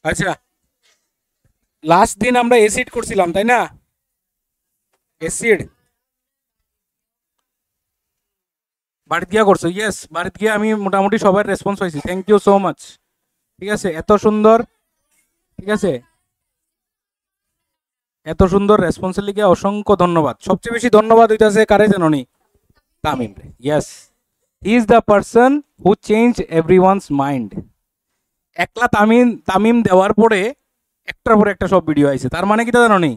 আচ্ছা, লাস্ট দিন আমরা অ্যাসিড করছিলাম তাই না? অ্যাসিড বাড়িতে গিয়া করছো? ইয়েস, বাড়িতে গিয়ে আমি মোটামুটি সবার রেসপন্স পাইছি, থ্যাংক ইউ সো মাচ। ঠিক আছে, এত সুন্দর, ঠিক আছে, এত সুন্দর রেসপন্সের লিগে অসংখ্য ধন্যবাদ। সবচেয়ে বেশি ধন্যবাদ হইতাছে কারে জানোনি? তামিম রে। Yes, he is the person who change everyone's mind. একলা তামিম তামিম দেওয়ার পরে একটার পরে একটা সব ভিডিও আইছে, তার মানে কি তা জানোনি?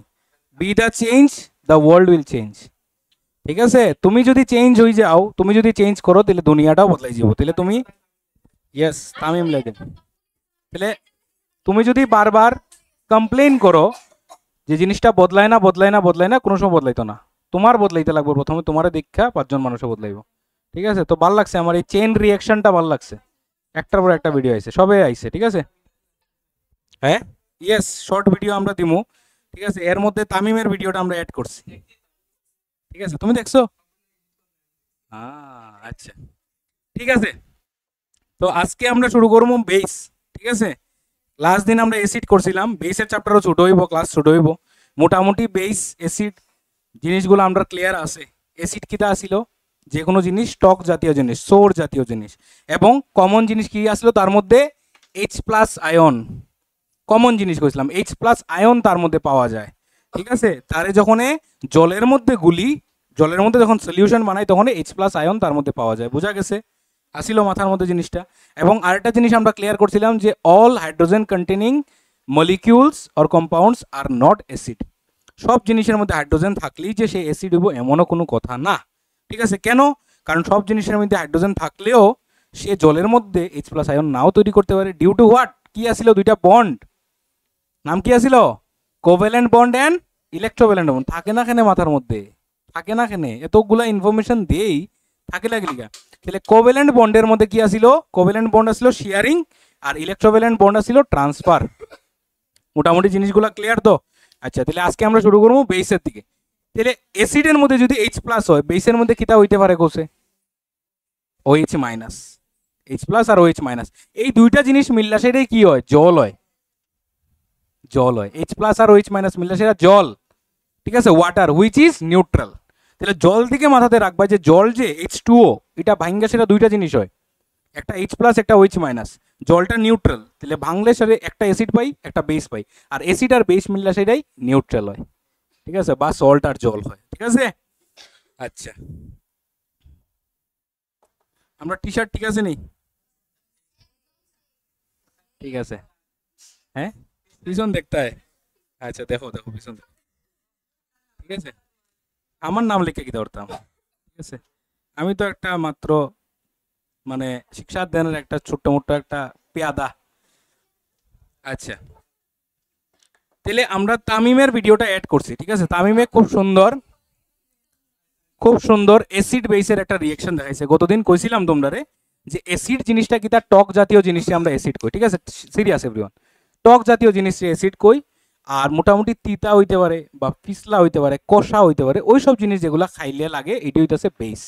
Be the change, the world will change. ঠিক আছে, তুমি যদি চেঞ্জ হয়ে যাও, তুমি যদি চেঞ্জ করো, তাহলে দুনিয়াটাও বদলাই যাবো। তাহলে তুমি, ইয়েস তামিম লেগে, তাহলে তুমি যদি বারবার কমপ্লেন করো যে জিনিসটা বদলায় না বদলায় না বদলায় না, কোনো সময় বদলাইতো না। তোমার বদলাইতে লাগবে, প্রথমে তোমার দীক্ষা পাঁচজন মানুষও বদলাইব। ঠিক আছে, তো ভাল লাগছে আমার এই চেইন রিয়াকশনটা, ভাল লাগছে। একটার পর একটা ভিডিও আইছে, সবে আইছে। ঠিক আছে, হ্যাঁ, ইয়েস, শর্ট ভিডিও আমরা দিমু। ঠিক আছে, এর মধ্যে তামিমের ভিডিওটা আমরা অ্যাড করছি। ঠিক আছে, তুমি দেখছো? আচ্ছা, ঠিক আছে। তো আজকে আমরা শুরু করবো বেস। ঠিক আছে, লাস্ট দিন আমরা এসিড করছিলাম, বেসের চ্যাপ্টারও ছোট হইব, ক্লাস ছোট হইব। মোটামুটি বেস এসিড জিনিসগুলো আমরা ক্লিয়ার আছে। এসিড কিটা আসিল? যে কোনো জিনিস টক জাতীয় জিনিস, সোর জাতীয় জিনিস। এবং কমন জিনিস কি আসলো তার মধ্যে? H plus ion. কমন জিনিস কইছিলাম, এইচ প্লাস আয়ন তার মধ্যে পাওয়া যায়। ঠিক আছে, তারে যখন জলের মধ্যে গুলি, জলের মধ্যে যখন সলিউশন বানাই, তখন এইচ প্লাস আয়ন তার মধ্যে পাওয়া যায়। বোঝা গেছে? আসিল মাথার মধ্যে জিনিসটা। এবং আরেকটা জিনিস আমরা ক্লিয়ার করছিলাম যে all hydrogen containing molecules or compounds are not acid. সব জিনিসের মধ্যে হাইড্রোজেন থাকলেই যে সে অ্যাসিড হইব এমনও কোনো কথা না। ঠিক আছে, কেন? কারণ সব জিনিসের মধ্যে হাইড্রোজেন থাকলেও সে জলের মধ্যে এইচ প্লাস আয়ন নাও তৈরি করতে পারে, ডিউ টু হোয়াট? কি আসিল? দুইটা বন্ড। নাম কি আসিল? Covalent bond and electrovalent bond. থাকে না কেনে মাথার মধ্যে? থাকে না কেনে? এতগুলা ইনফরমেশন দেই, থাকে লাগলিগা। তাহলে কোভ্যালেন্ট বন্ডের মধ্যে কি আসিল? কোভ্যালেন্ট বন্ড আসিল শেয়ারিং, আর ইলেকট্রোভ্যালেন্ট বন্ড আসিল ট্রান্সফার। মোটামুটি জিনিসগুলো ক্লিয়ার তো? আচ্ছা, তাহলে আজকে আমরা শুরু করবো বেসের দিকে। তাহলে অ্যাসিডের মধ্যে যদি এইচ প্লাস হয়, বেসের মধ্যে কিটা হইতে পারে কোসে? OH minus. এইচ প্লাস আর ওএইচ মাইনাস, এই দুইটা জিনিস মিললা সেটাই কি হয়? জল হয়। জল হয়। এইচ প্লাস আর ওএইচ মাইনাস মিললে সেটা জল। ঠিক আছে, ওয়াটার হুইচ ইজ নিউট্রাল। তাহলে জল থেকে মাথাতে রাখবা যে জল যে এইচ টুও, এটা ভাঙ্গা সেটা দুইটা জিনিস হয়, একটা এইচ প্লাস একটা ওএইচ মাইনাস। জলটা নিউট্রাল, তাহলে ভাঙলে সেটা একটা অ্যাসিড পাই একটা বেস পাই, আর অ্যাসিড আর বেস মিললে সেটাই নিউট্রাল হয়। ঠিক আছে, বা সল্ট আর জল হয়। ঠিক আছে, আচ্ছা, আমরা টি শার্ট ঠিক আছে নি? ঠিক আছে, হ্যাঁ, পিছন দেখতে হয়। আচ্ছা, দেখো দেখো পিছন দেখো। ঠিক আছে, আমার নাম লিখে কি ধরতাম? ঠিক আছে, আমি তো একটা মাত্র মানে শিক্ষা দানের একটা ছোট্ট মোট্ট একটা পেয়াদা। আচ্ছা, তাহলে আমরা তামিমের ভিডিওটা অ্যাড করছি। ঠিক আছে, তামিমে খুব সুন্দর, খুব সুন্দর অ্যাসিড বেসের একটা রিয়েকশন দেখাইছে। গতদিন কইছিলাম তোমরা রে যে অ্যাসিড জিনিসটা কি, তার টক জাতীয় জিনিসটা আমরা অ্যাসিড কই। ঠিক আছে, সিরিয়াস এভরিওয়ান, টক জাতীয় জিনিসটা অ্যাসিড কই। আর মোটামুটি তিতা হইতে পারে বা পিছলা হইতে পারে, কষা হইতে পারে, ওই সব জিনিস যেগুলো খাইলে লাগে এটি হইতেছে বেস।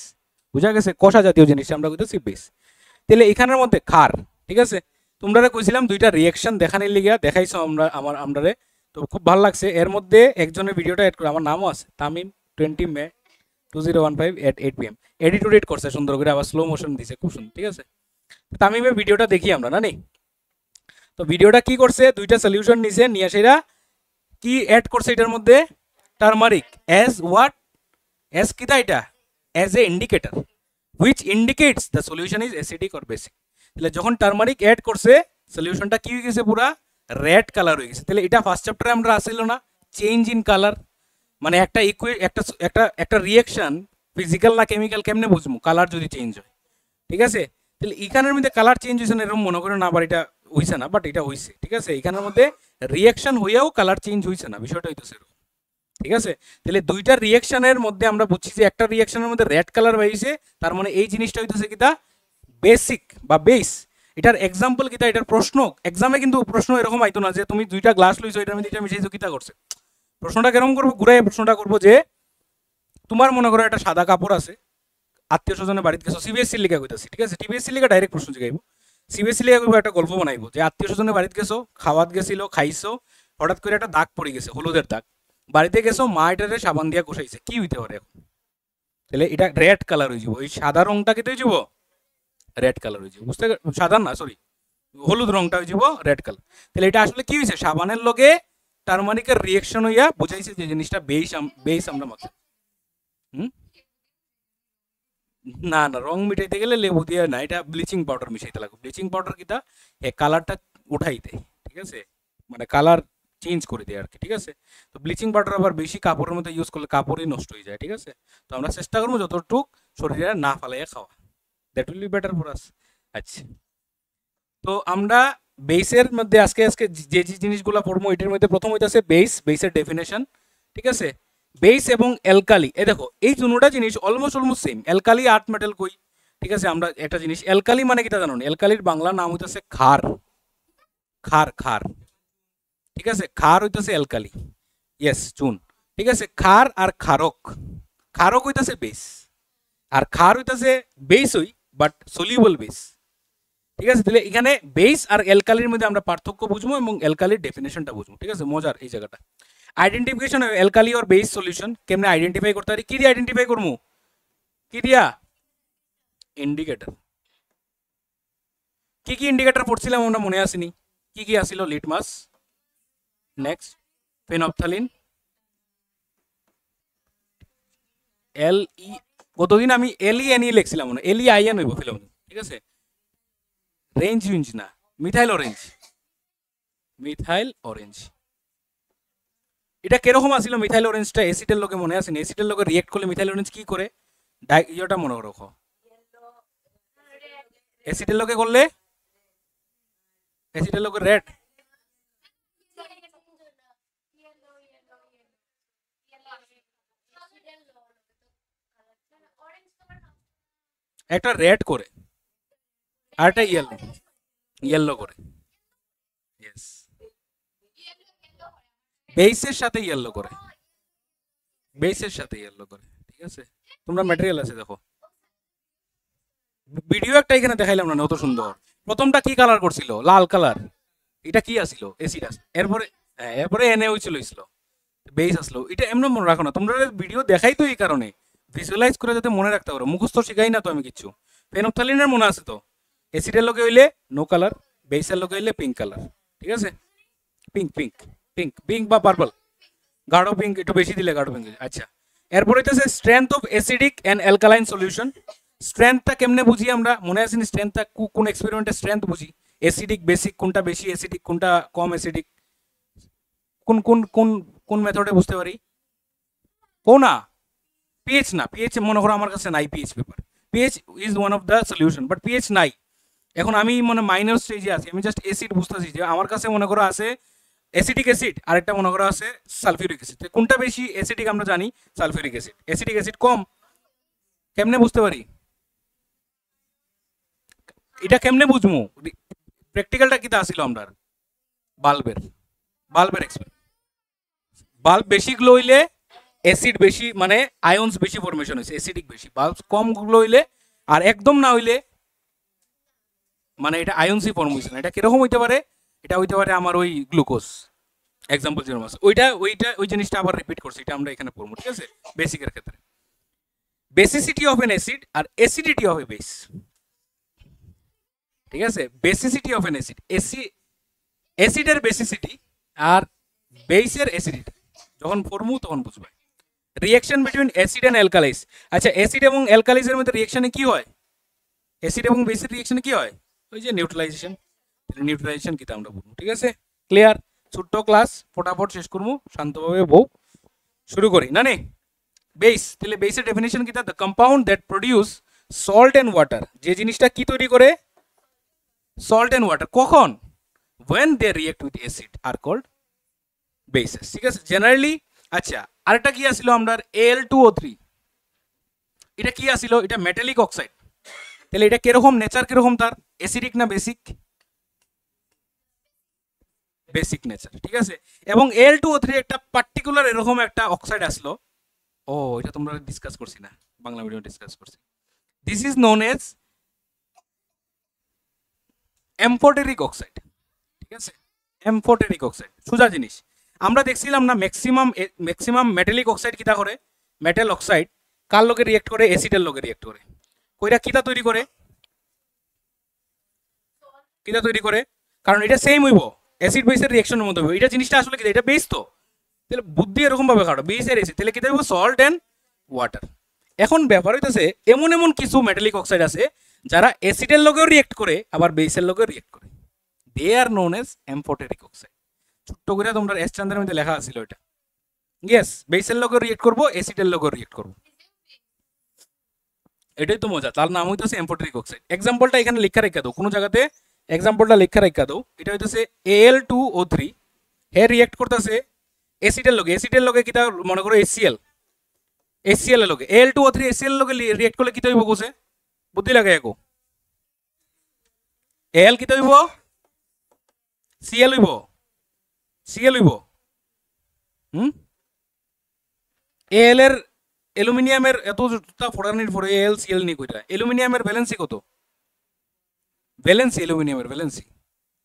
বুঝা গেছে? কষা জাতীয় জিনিসটা আমরা কইতেছি বেস। তাহলে এখানের মধ্যে খার, ঠিক আছে, তোমরা কইছিলাম দুইটা রিয়েকশন দেখানোর লিগা দেখাইছো আমরা আমরারে, তো খুব ভালো লাগছে। এর মধ্যে একজনের ভিডিওটা এড করে, আমার নামও আছে তামিম 20 মে 2015 at 8 PM এডিট উডিট করছে সুন্দর করে, আবার স্লো মোশন দিছে, খুব সুন্দর। ঠিক আছে, তামিমের ভিডিওটা দেখি আমরা না নি? তো ভিডিওটা কি করছে, দুইটা সলিউশন নিছে, নিয়ে সেটা কি অ্যাড করছে এটার মধ্যে? Turmeric as what? অ্যাজ কিটা এটা? As a indicator which indicates the solution is acidic or basic. তাহলে যখন টার্মারিক অ্যাড করছে, সলিউশনটা কি হয়ে গেছে? পুরা রেড কালার হয়ে গেছে। তাহলে এটা ফার্স্ট চ্যাপ্টারে আমরা আসিল না, চেঞ্জ ইন কালার। মানে একটা একটা একটা একটা রিয়েকশন ফিজিক্যাল না কেমিক্যাল কেমনে বুঝবো কালার যদি চেঞ্জ হয়? ঠিক আছে, তাহলে এখানের মধ্যে কালার চেঞ্জ হয়েছে না এরকম মনে করেন, আবার এটা হয়েছে না, বাট এটা হয়েছে। ঠিক আছে, এখানের মধ্যে রিয়েকশন হইয়াও কালার চেঞ্জ হয়েছে না, বিষয়টা হইতেছে এরকম। ঠিক আছে, তাহলে দুইটা রিয়েকশনের মধ্যে আমরা বুঝছি যে একটা রিয়েকশনের মধ্যে রেড কালার হয়েছে, তার মানে এই জিনিসটা হইতেছে কিতা? বেসিক বা বেস। এটার এক্সাম্পল কিতা? এটার প্রশ্ন এক্সামে কিন্তু প্রশ্ন এরকম আইতো না যে তুমি দুইটা গ্লাস লইছো, এটার মধ্যে এটা মিশাইছো, কিতা করছে। প্রশ্নটা কেরকম করবো? ঘুরাই প্রশ্নটা করবো যে তোমার মনে করো একটা সাদা কাপড় আছে, আত্মীয় স্বজনের বাড়িতে গেছো, সিবিএসসির লিখা কইতাছি। ঠিক আছে, টিবিএসসির লিখা ডাইরেক্ট প্রশ্ন জিগাইবো সিরিয়াসলি একটা গল্প বানাইবো যে আত্মীয় স্বজনের বাড়িতে গেছো, খাওয়াত গেছিল, খাইছো, হঠাৎ করে একটা দাগ পড়ে গেছে, হলুদের দাগ, বাড়িতে গেছো, মা এটারে সাবান দিয়া কষাইছে, কি হইতে পারে এখন? তাহলে এটা রেড কালার হয়ে যাব, এই সাদা রংটা কেটে হয়ে যাব রেড কালার হয়ে যাব, বুঝতে, সাদা না সরি, হলুদ রংটা হয়ে যাব রেড কালার। তাহলে এটা আসলে কি হয়েছে, সাবানের লগে টারমারিকের রিয়েকশন হইয়া বুঝাইছে যে জিনিসটা বেস, বেস আমরা মাখি। হুম, না না, রং মিটাইতে গেলে লেবু দিয়ে না, এটা ব্লিচিং পাউডার মিশাইতে লাগবে। ব্লিচিং পাউডার কিটা, এ কালারটা উঠাই দেয়, ঠিক আছে, মানে কালার চেঞ্জ করে দেয় আর কি, ঠিক আছে। তো ব্লিচিং পাউডার আবার বেশি কাপড়ের মধ্যে ইউজ করলে কাপড়ই নষ্ট হয়ে যায়, ঠিক আছে। তো আমরা চেষ্টা করবো যতটুক শরীরে না ফালাইয়া খাওয়া, that will be better for us. আচ্ছা, তো আমরা বেসের মধ্যে আজকে আজকে যে যে জিনিসগুলো পড়বো এটার মধ্যে প্রথম হইতাছে বেস, বেসের ডেফিনেশন, ঠিক আছে। বেস এবং অ্যালকালি, এই দেখো এই দুটোটা জিনিস almost almost same. Alkali art metal কই, ঠিক আছে। আমরা একটা জিনিস অ্যালকালি মানে কিটা জানো? অ্যালকালির বাংলা নাম হইতাছে ক্ষার, ক্ষার ক্ষার, ঠিক আছে। ক্ষার হইতাছে অ্যালকালি, ইয়েস চুন, ঠিক আছে। ক্ষার আর ক্ষারক, ক্ষারক হইতাছে বেস, আর ক্ষার হইতাছে বেস হই বাট সলিউবল বেস, ঠিক আছে। তাহলে এখানে বেস আর অ্যালকালির মধ্যে আমরা পার্থক্য বুঝবো এবং অ্যালকালির ডেফিনেশনটা বুঝবো, ঠিক আছে। মজার এই জায়গাটা। Identification alkali or base solution কেমনে আইডেন্টিফাই করতে পারি, কি দিয়ে আইডেন্টিফাই করবো, কি দিয়া, ইন্ডিকেটর। কি কি ইন্ডিকেটর পড়ছিলাম আমরা মনে আসেনি, কি কি আসিল, লিটমাস, নেক্সট ফেনপথ্যালিন, এল ই, কতদিন আমি এল ই এন ই লিখছিলাম মনে, এল ই আই এন হইব ফিলাম, ঠিক আছে। রেঞ্জ উইঞ্জ না, মিথাইল অরেঞ্জ, মিথাইল অরেঞ্জ। এটা কিরকম আসিল মিথাইল অরেঞ্জটা, অ্যাসিডের লগে মনে আছে, অ্যাসিডের লগে রিয়েক্ট করলে মিথাইল অরেঞ্জ কি করে, ইয়েটা মনে রাখো, অ্যাসিডের লগে করলে, অ্যাসিডের লগে রেড, একটা রেড করে আর একটা ইয়েলো, ইয়েলো করে, ইয়েস, বেসের সাথে ইয়েলো করে, বেসের সাথে ইয়েলো করে, ঠিক আছে। তোমরা ম্যাটেরিয়াল আছে দেখো, ভিডিও একটা এখানে দেখাইলাম না অত সুন্দর। প্রথমটা কি কালার করছিল, লাল কালার, এটা কি আসিল, এসিড আস, এরপরে এরপরে এনে হইছিল ইসলো, বেস আসলো। এটা এমন মনে রাখো না, তোমরা ভিডিও দেখাই তো এই কারণে ভিজুয়ালাইজ করে যাতে মনে রাখতে পারো, মুখস্থ শিখাই না তো আমি কিছু। ফেনপথ্যালিনের মনে আছে তো, অ্যাসিডের লগে হইলে নো কালার, বেসের লগে হইলে পিঙ্ক কালার, ঠিক আছে। পিঙ্ক পিঙ্ক পিঙ্ক পিঙ্ক বা পার্পল, গাঢ় পিঙ্ক একটু বেশি দিলে গাঢ় পিঙ্ক। আচ্ছা, এরপর হইতেছে strength of acidic and alkaline solution. স্ট্রেংথটা কেমনে বুঝি আমরা, মনে আছে স্ট্রেংথটা কোন এক্সপেরিমেন্টে স্ট্রেংথ বুঝি, অ্যাসিডিক বেসিক কোনটা বেশি অ্যাসিডিক কোনটা কম অ্যাসিডিক, কোন কোন কোন কোন মেথডে বুঝতে পারি, কোনা পিএইচ না, পিএইচ মনে করো আমার কাছে নাই pH paper, pH is one of the solution but pH নাই। এখন আমি মানে মাইনর স্টেজে আছি, আমি জাস্ট অ্যাসিড বুঝতেছি যে আমার কাছে মনে করো আছে অ্যাসিডিক অ্যাসিড, আরেকটা মনে করো আছে সালফিউরিক অ্যাসিড, কোনটা বেশি অ্যাসিডিক আমরা জানি সালফিউরিক অ্যাসিড, অ্যাসিডিক অ্যাসিড কম, কেমনে বুঝতে পারি, এটা কেমনে বুঝবো, প্র্যাকটিক্যালটা কিতা আসিল আমরা বাল্বের, বাল্বের এক্সপেরিমেন্ট, বাল্ব বেশি গ্লো হইলে অ্যাসিড বেশি, মানে আয়ন্স বেশি ফরমেশন হয়েছে, অ্যাসিডিক বেশি, বাল্ব কম গ্লো হইলে আর একদম না হইলে মানে এটা আয়ন্সই ফর্ম হয়েছে না। এটা কিরকম হইতে পারে, এটা হইতে পারে আমার ওই গ্লুকোজ এক্সাম্পল জিরো মাস, ওইটা ওইটা ওই জিনিসটা আবার রিপিট করছি, এটা আমরা এখানে পড়বো, ঠিক আছে। বেসিকের ক্ষেত্রে বেসিসিটি অফ এন অ্যাসিড আর অ্যাসিডিটি অফ এ বেস, ঠিক আছে। বেসিসিটি অফ এন অ্যাসিড, অ্যাসিডের বেসিসিটি আর বেসের অ্যাসিডিটি যখন পড়বো তখন বুঝবে। Reaction between acid and alkalis, আচ্ছা অ্যাসিড এবং অ্যালকালাইজের মধ্যে রিঅ্যাকশনে কি হয়, অ্যাসিড এবং বেসের রিঅ্যাকশনে কি হয়, ওই যে নিউট্রালাইজেশন, নিউট্রালাইজেশন কিটা আমরা বলবো, ঠিক আছে। ক্লিয়ার, ছোট্ট ক্লাস ফটাফট শেষ করবো শান্তভাবে, বউ শুরু করি না নে। বেস, তাহলে বেসের ডেফিনেশন কিটা, the compound that produce salt and water, যে জিনিসটা কি তৈরি করে সল্ট এন্ড ওয়াটার, কখন, when they react with acid are called bases, ঠিক আছে জেনারেলি। আচ্ছা, আরেকটা কি আসিল আমরা Al2O3, এটা কি আসিল, এটা মেটালিক অক্সাইড, তাহলে এটা কিরকম নেচার, কিরকম তার, অ্যাসিডিক না বেসিক, বেসিক নেচার, ঠিক আছে। এবং Al2O3 একটা পার্টিকুলার এরকম একটা অক্সাইড আসলো, ও এটা তোমরা ডিসকাস করছি না, বাংলা মিডিয়ামে ডিসকাস করছি, this is known as amphoteric oxide, ঠিক আছে, এমফোটেরিক অক্সাইড সোজা জিনিস। আমরা দেখছিলাম না ম্যাক্সিমাম মেটালিক অক্সাইড কিতা করে, মেটাল অক্সাইড কার লগে রিয়েক্ট করে, অ্যাসিডের লগে রিয়েক্ট করে, কইরা কিতা তৈরি করে, কিতা তৈরি করে, কারণ এটা সেম হইব অ্যাসিড বেসের রিঅ্যাকশনের মধ্যে হইব। এটা জিনিসটা আসলে কি, এটা বেস তো, তাহলে বুদ্ধি এরকম ভাবে কাটো, বেস আর অ্যাসিড, তাহলে কিতা হইব সল্ট এন্ড ওয়াটার। এখন ব্যাপার হইতেছে এমন এমন কিছু মেটালিক অক্সাইড আছে যারা অ্যাসিডের লগেও রিয়েক্ট করে আবার বেসের লগেও রিয়েক্ট করে, দে are known as amphoteric oxide. ছোট্ট করে তোমরা এস চান্দের মধ্যে লেখা আছিল এটা, ইয়েস, বেসের লগেও রিয়েক্ট করবো, অ্যাসিডের লগেও রিয়েক্ট করবো, এটাই তো মজা, তার নাম হইতেছে এমফোটেরিক অক্সাইড। এক্সাম্পলটা এখানে লেখা রেখা দাও, কোনো জায়গাতে এক্সাম্পলটা লেখা রেখা দাও। এটা হইতেছে Al2O3, হে রিয়েক্ট করতেছে অ্যাসিডের লগে, অ্যাসিডের লগে কিতা মনে করো HCl, HCl এর লগে Al2O3 HCl এর লগে রিয়েক্ট করলে কিতা হইব কোসে, বুদ্ধি লাগে একো, Al কিতা হইব, Cl হইব, Cl হইব, Al এর অ্যালুমিনিয়ামের এত ফোড়ানির পরে Al Cl নি কইরা, অ্যালুমিনিয়ামের ভ্যালেন্সি কত, ভ্যালেন্সি অ্যালুমিনিয়ামের ভ্যালেন্সি,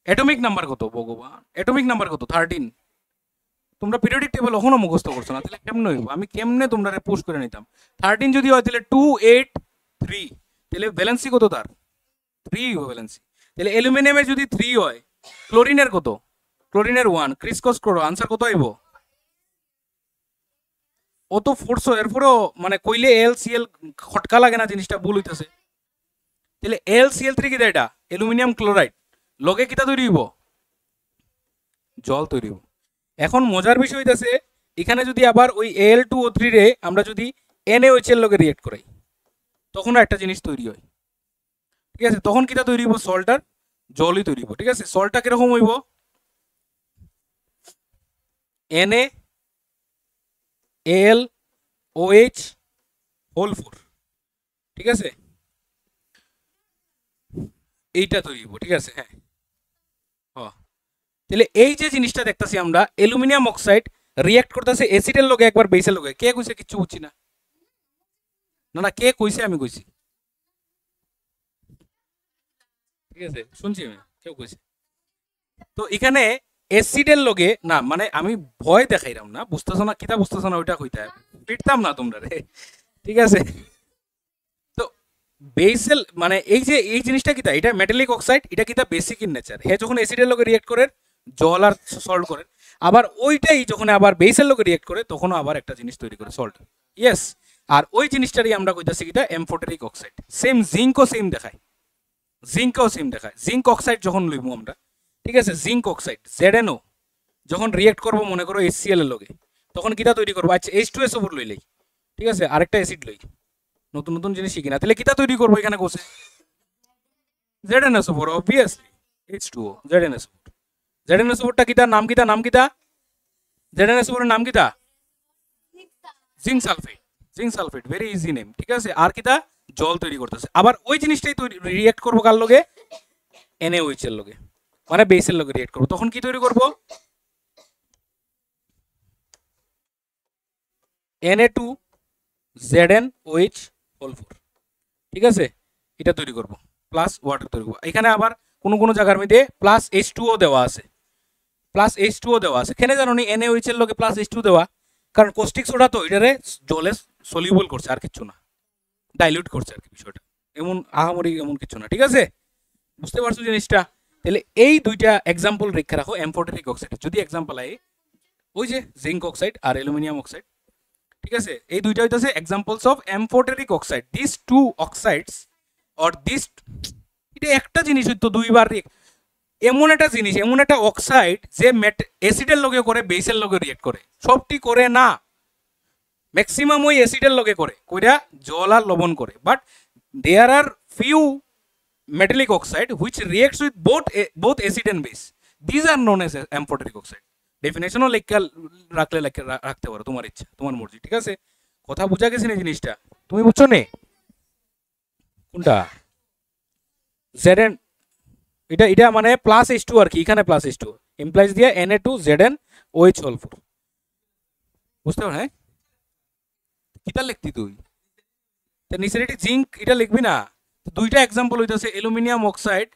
অ্যাটমিক নাম্বার কত ভগবান, অ্যাটমিক নাম্বার কত 13। তোমরা পিরিয়ডিক টেবিল এখনো মুখস্থ করছো না, তাহলে কেমনে হইব, আমি কেমনে তোমরা পোস্ট করে নিতাম। 13 যদি হয় তাহলে 2 8 3, তাহলে ভ্যালেন্সি কত তার 3 হইব ভ্যালেন্সি। তাহলে অ্যালুমিনিয়ামের যদি 3 হয়, ক্লোরিনের কত, ক্লোরিনের 1, ক্রিসকস করো, আনসার কত আইব, অত ফোর্স এরপরও মানে কইলে Al Cl খটকা লাগে না, জিনিসটা ভুল হইতেছে। তাহলে Al Cl3 কিটা, এটা অ্যালুমিনিয়াম ক্লোরাইড, লগে কিটা তৈরি হইব, জল তৈরি হইব। এখন মজার বিষয় হইতেছে এখানে যদি আবার ওই Al2O3 রে আমরা যদি NaOH এর লগে রিয়েক্ট করাই, তখন একটা জিনিস তৈরি হয়, ঠিক আছে, তখন কিটা তৈরি হইব, সল্টার জলই তৈরি হইব, ঠিক আছে। সল্টটা কিরকম হইব, NaAlOH4, ঠিক আছে, এইটা তৈরি হইব, ঠিক আছে, হ্যাঁ। তাহলে এই যে জিনিসটা দেখতেছি আমরা, অ্যালুমিনিয়াম অক্সাইড রিয়েক্ট করতেছে অ্যাসিডের লগে একবার বেসের লগে, কে কইছে কিচ্ছু বুঝছি না, না না কে কইছে, আমি কইছি, ঠিক আছে, শুনছি আমি, কেউ কইছে। তো এখানে অ্যাসিডের লগে না, মানে আমি ভয় দেখাইলাম না, বুঝতেছো না কিতা বুঝতেছো না ওইটা কইতে পিটতাম না তোমরা রে, ঠিক আছে। তো বেসেল মানে এই যে এই জিনিসটা কিতা, এটা মেটালিক অক্সাইড, এটা কিতা বেসিক ইন নেচার, হে যখন অ্যাসিডের লগে রিয়েক্ট করে জল আর সল্ট করে, আবার ওইটাই যখন আবার বেসের লগে রিয়েক্ট করে তখনও আবার একটা জিনিস তৈরি করে সল্ট, ইয়েস। আর ওই জিনিসটারই আমরা কইতাছি কিতা, এমফোটেরিক অক্সাইড। সেম জিঙ্কও সেম দেখায়, জিঙ্কও সেম দেখায়, জিঙ্ক অক্সাইড যখন লইব আমরা, ঠিক আছে, জিঙ্ক অক্সাইড ZnO যখন রিয়েক্ট করবো মনে করো HCl এর লগে, তখন কিতা তৈরি করবো, আচ্ছা H2SO4 লইলেই, ঠিক আছে, আরেকটা অ্যাসিড লই, নতুন নতুন জিনিস শিখি না, তাহলে কিতা তৈরি করবো এখানে Kose, ZnSO4 obviously, H2O, ZnSO4, ZnSO4টা কিতা নাম, কিতা নাম, কিতা ZnSO4 এর নাম কিতা, zinc sulphate, zinc sulphate, very easy name, ঠিক আছে। আর কিতা জল তৈরি করতেছে, আবার ওই জিনিসটাই তৈরি রিয়েক্ট করবো কার লগে, NaOH এর লগে, মানে বেসের লগে রিয়েক্ট করবো, তখন কি তৈরি করবো, Na2ZnOH4, ঠিক আছে, এটা তৈরি করবো, প্লাস ওয়াটার তৈরি করবো। এখানে আবার কোনো কোনো জায়গার মধ্যে প্লাস H2O দেওয়া আছে, প্লাস H2O দেওয়া আছে, কেন জানো নি NaOH এর লগে প্লাস H2 দেওয়া, কারণ কস্টিক সোডা তো এটারে জলে সলিউবল করছে, আর কিছু না, ডাইলিউট করছে আর কি বিষয়টা, এমন আহামরি এমন কিছু না, ঠিক আছে, বুঝতে পারছো জিনিসটা। তাহলে এই দুইটা এক্সাম্পল রেখে রাখো এমফোটেরিক অক্সাইড, যদি এক্সাম্পল আই ওই যে জিঙ্ক অক্সাইড আর অ্যালুমিনিয়াম অক্সাইড, ঠিক আছে, এই দুইটা হইতাছে examples of amphoteric oxide. This two oxides or this, এটা একটা জিনিস হইতো দুইবার, এমন একটা জিনিস, এমন একটা অক্সাইড যে অ্যাসিডের লগে করে বেসের লগে রিয়েক্ট করে, সবটি করে না, ম্যাক্সিমাম ওই অ্যাসিডের লগে করে, কইরা জল আর লবণ করে, but there are few metallic oxide which reacts with both acid and base. These are known as amphoteric oxide. ডেফিনেশনও লেখা রাখলে রাখতে পারো, তোমার ইচ্ছা, তোমার মর্জি, ঠিক আছে। কথা বুঝা গেছে না জিনিসটা, তুমি বুঝছো নে কোনটা, Zn, এটা এটা মানে প্লাস H2 আর কি, এখানে প্লাস H2 ইমপ্লাইজ দিয়া Na2ZnOH4, বুঝতে পারো, হ্যাঁ কিটা লিখতি তুই, তা নিচের এটি জিঙ্ক এটা লিখবি না। দুইটা এক্সাম্পল হইতেছে অ্যালুমিনিয়াম অক্সাইড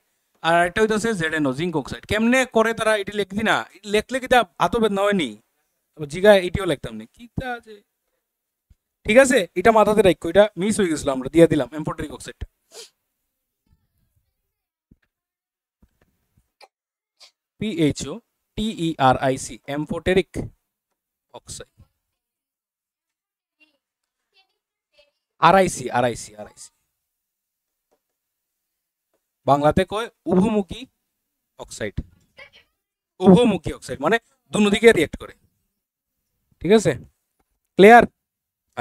আর একটা হইতাছে ZNO জিঙ্ক অক্সাইড। কেমনে করে তারা এটি লিখদি না, লেখলে কিতা হাত বেদনা হয়নি, জিগা এটিও লিখতাম নি কিতা যে। ঠিক আছে, এটা মাথাতে রাখো, এটা মিস হয়ে গেছিল, আমরা দিয়ে দিলাম amphoteric oxide. PHOTERIC amphoteric oxide. RIC বাংলাতে কয় উভমুখী অক্সাইড। উভমুখী অক্সাইড মানে দুনো দিকে রিয়েক্ট করে। ঠিক আছে, ক্লিয়ার?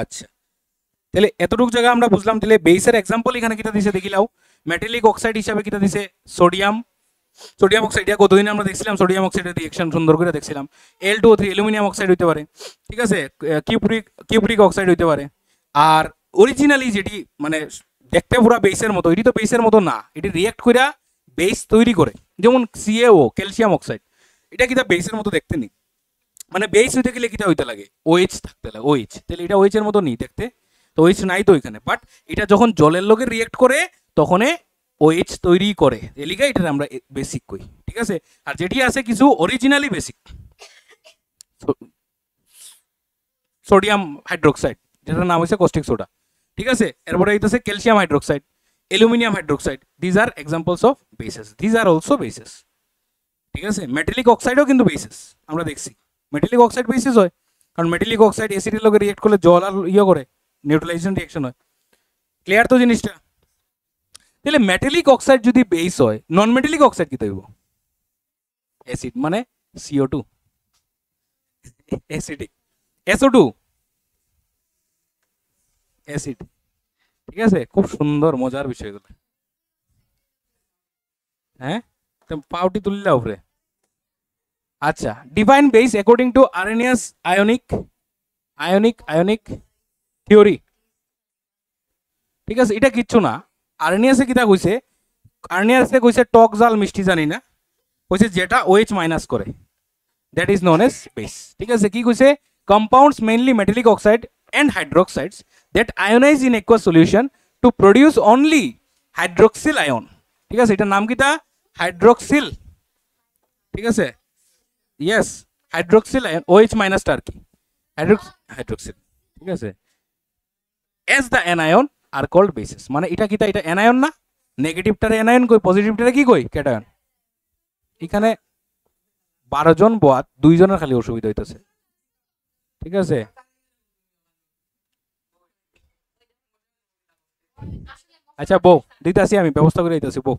আচ্ছা, তাহলে এতটুকু জায়গা আমরা বুঝলাম। তাহলে বেসের এক্সাম্পল এখানে কিটা দিছে দেখিলাও। মেটালিক অক্সাইড হিসাবে কিটা দিছে সোডিয়াম অক্সাইড। কতদিন আমরা দেখছিলাম সোডিয়াম অক্সাইডের রিয়েকশন সুন্দর করে দেখছিলাম। L2O3 অ্যালুমিনিয়াম অক্সাইড হইতে পারে, ঠিক আছে, কিউপ্রিক অক্সাইড হইতে পারে। আর অরিজিনালি যেটি মানে দেখতে পুরা বেসের মতো, এটি তো বেসের মতো না, এটি রিয়েক্ট করে বেস তৈরি করে। যেমন CaO ক্যালসিয়াম অক্সাইড, এটা কিটা বেসের মতো দেখতে নি, মানে বেস হইতে গেলে কিটা হইতে লাগে OH থাকতে লাগে, OH। তাহলে এটা OH এর মতো নেই দেখতে, তো OH নাই তো এখানে, বাট এটা যখন জলের লগে রিয়েক্ট করে তখন OH তৈরি করে, এলিগা এটা আমরা বেসিক কই। ঠিক আছে, আর যেটি আছে কিছু অরিজিনালি বেসিক, সোডিয়াম হাইড্রোক্সাইড যেটার নাম হচ্ছে কস্টিক সোডা। ঠিক আছে, এরপরে হইতেছে calcium hydroxide, aluminium hydroxide, these are examples of bases, these are also bases. ঠিক আছে, মেটালিক অক্সাইডও কিন্তু বেসিস, আমরা দেখছি মেটালিক অক্সাইড বেসিস হয়, কারণ মেটালিক অক্সাইড অ্যাসিডের লগে রিয়েক্ট করলে জল আর ইয়ে করে নিউট্রালাইজেশন রিঅ্যাকশন হয়। ক্লিয়ার তো জিনিসটা? তাহলে মেটালিক অক্সাইড যদি বেস হয়, নন মেটালিক অক্সাইড কি হইব? অ্যাসিড মানে CO2, অ্যাসিডিক, SO2 অ্যাসিড। ঠিক আছে, খুব সুন্দর মজার বিষয়গুলো। হ্যাঁ, পাউটি তুললে উপরে। আচ্ছা, define base according to Arrhenius ionic theory. ঠিক আছে, এটা কিচ্ছু না। আর্নিয়াসে কিটা কইছে, আর্নিয়াসে কইছে টক জাল মিষ্টি জানি না, কইছে যেটা OH মাইনাস করে, that is known as base. ঠিক আছে, কি কইছে, compounds mainly metallic oxide and hydroxides that ionize in aqueous solution to produce only hydroxyl ion. ঠিক আছে, এটার নাম কিটা? হাইড্রোক্সিল। ঠিক আছে, ইয়েস, হাইড্রোক্সিল আয়ন, OH মাইনাসটা আর কি হাইড্রোক্সিল। ঠিক আছে, as the anion are called bases, মানে এটা কিটা, এটা অ্যানায়ন না, নেগেটিভটারে অ্যানায়ন কই, পজিটিভটারে কি কই, ক্যাটায়ন। এখানে 12 জন বাদ 2 জনের খালি অসুবিধা হইতেছে। ঠিক আছে, আচ্ছা বউ দিতে আসি, আমি ব্যবস্থা করে দিতেছি বউ।